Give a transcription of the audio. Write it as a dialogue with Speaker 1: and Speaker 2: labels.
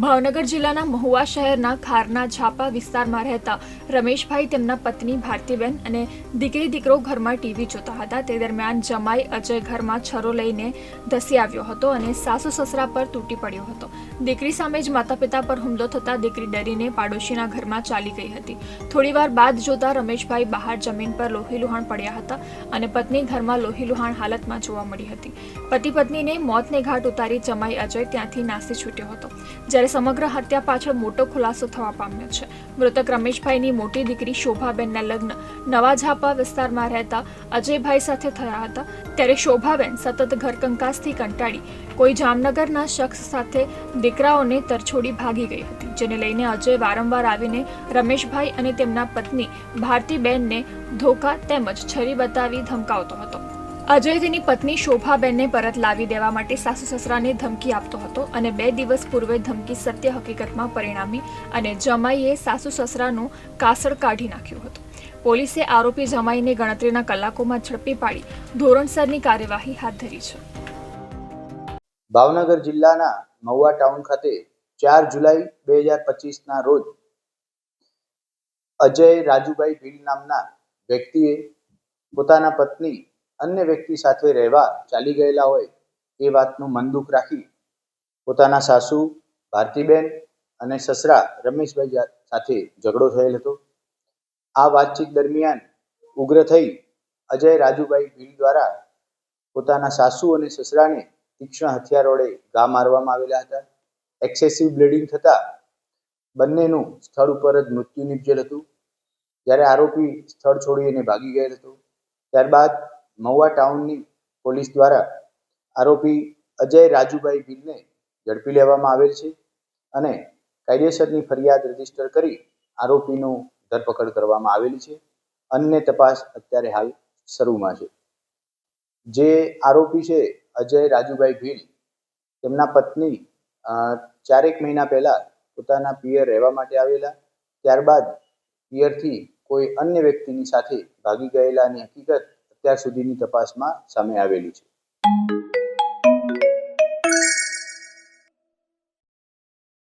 Speaker 1: ભાવનગર જિલ્લાના મહુવા શહેરના ખારના ઝાપા વિસ્તારમાં રહેતા રમેશભાઈ તેમના પત્ની ભારતીબેન અને દીકરો ઘરમાં ટીવી જોતા હતા. તે દરમિયાન જમાઈ અજય ઘરમાં છરો લઈને ધસી આવ્યો હતો અને સાસુ સસરા પર તૂટી પડ્યો હતો. દીકરી સામે જ માતા પિતા પર હુમલો થતા દીકરી ડરીને પાડોશીના ઘરમાં ચાલી ગઈ હતી. થોડીવાર બાદ જોતા રમેશભાઈ બહાર જમીન પર લોહીલુહાણ પડ્યા હતા અને પત્ની ઘરમાં લોહીલુહાણ હાલતમાં જોવા મળી હતી. પતિ પત્નીને મોતને ઘાટ ઉતારી જમાઈ અજય ત્યાંથી નાસી છૂટ્યો હતો. જ્યારે સમગ્ર હત્યા પાછળ મોટો ખુલાસો થવા પામ્યો છે. મૃતક રમેશભાઈની મોટી દીકરી શોભાબેનના લગ્ન નવા ઝાપા વિસ્તારમાં રહેતા અજયભાઈ સાથે થયા હતા. ત્યારે શોભાબેન સતત ઘરકંકાસથી કંટાળી કોઈ જામનગરના શખ્સ સાથે દીકરાઓને તરછોડી ભાગી ગઈ હતી, જેને લઈને અજય વારંવાર આવીને રમેશભાઈ અને તેમના પત્ની ભારતીબેનને ધોકા તેમજ છરી બતાવી ધમકાવતો હતો. અજય તેની પત્ની શોભાબેનને પરત લાવી દેવા માટે સાસુ સસરાને ધમકી આપતો હતો અને 2 દિવસ પૂર્વે ધમકી સત્ય હકીકતમાં પરિણામી અને જમાઈએ સાસુ સસરાનું કાસળ કાઢી નાખ્યું હતું. પોલીસે આરોપી જમાઈને ગણતરીના કલાકોમાં ઝડપી પાડી ધોરણસરની કાર્યવાહી હાથ ધરી છે.
Speaker 2: ભાવનગર જિલ્લાના મહુવા ટાઉન ખાતે 4 જુલાઈ 2025ના રોજ અજય રાજુભાઈ ભીલ નામના વ્યક્તિએ પોતાના પત્ની અન્ય વ્યક્તિ સાથે રહેવા ચાલી ગયેલા હોય એ વાતનું મન દુઃખ રાખી પોતાના સાસુ ભારતીબેન અને સસરા રમેશભાઈ સાથે ઝઘડો થયેલ હતો. આ વાતચીત દરમિયાન ઉગ્ર થઈ અજય રાજુભાઈ ભીલ દ્વારા પોતાના સાસુ અને સસરાને તીક્ષ્ણ હથિયાર વડે ઘા મારવામાં આવેલા હતા. એક્સેસિવ બ્લીડિંગ થતાં બંનેનું સ્થળ ઉપર જ મૃત્યુ નિપજેલ હતું. જ્યારે આરોપી સ્થળ છોડીને ભાગી ગયેલ હતો. ત્યારબાદ મહુવા ટાઉનની પોલીસ દ્વારા આરોપી અજય રાજુભાઈ ભીલને ઝડપી લેવામાં આવેલ છે અને કાયદેસરની ફરિયાદ રજીસ્ટર કરી આરોપીનું ધરપકડ કરવામાં આવેલી છે. અન્ય તપાસ અત્યારે હાલ શરૂમાં છે. જે આરોપી છે અજય રાજુભાઈ ભીલ, તેમના પત્ની 4 મહિના પહેલા પોતાના પિયર રહેવા માટે આવેલા, ત્યારબાદ પિયરથી કોઈ અન્ય વ્યક્તિની સાથે ભાગી ગયેલાની હકીકત અત્યાર સુધીની તપાસમાં સામે આવેલી છે.